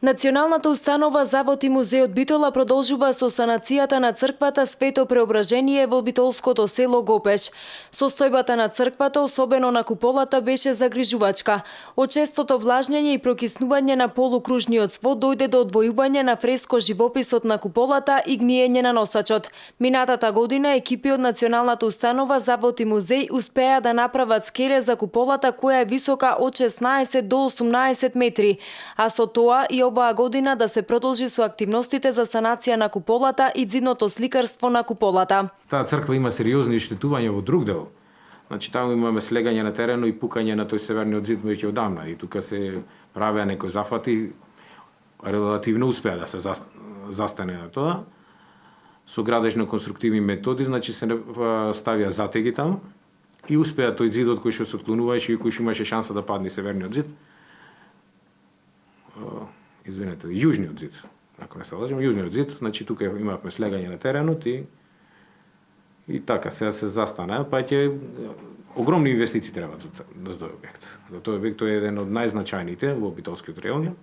Националната установа Завод и музејот Битола продолжува со санацијата на црквата Свето Преображение во битолското село Гопеш. Состојбата на црквата, особено на куполата, беше загрижувачка. Од честото влажнење и прокиснување на полукружниот свод дојде до одвојување на фреско живописот на куполата и гниење на носачот. Минатата година екипи од Националната установа Завод и музеј успеа да направат скеле за куполата која е висока од 16 до 18 метри, а со тоа и оваа година да се продолжи со активностите за санација на куполата и ѕидното сликарство на куполата. Таа црква има сериозни иштетувања во друг дел. Значи таму имаме слегање на терено и пукање на тој северниот зид веќе одамна и тука се правеа некои зафати, релативно успеа да се застане на тоа. Со градежно-конструктивни методи, значи се ставија затеги таму и успеа тој зидот кој што се отклонуваше и кој што имаше шанса да падне северниот зид. Извинете, јужниот зид, ако не се лажам, јужниот зид, значи тука имавме слегање на теренот и така сега се застана, па ќе огромни инвестиции требаат за тој објект. За тој објект тој е еден од најзначајните во битолскиот регион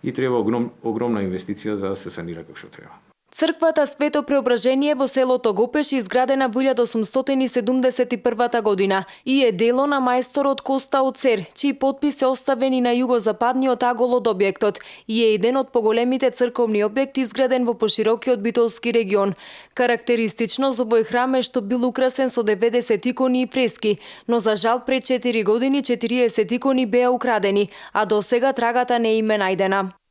и треба огромна инвестиција за да се санира како што треба. Црквата Свето Преображение во селото Гопеш е изградена во 1871 година и е дело на мајсторот Коста Оцер, чиј потпис е оставен и на југозападниот агол од објектот и е еден од поголемите црковни објекти изграден во поширокиот битолски регион. Карактеристично за овој храм е што бил украсен со 90 икони и фрески, но за жал пред 4 години 40 икони беа украдени, а досега трагата не им е најдена.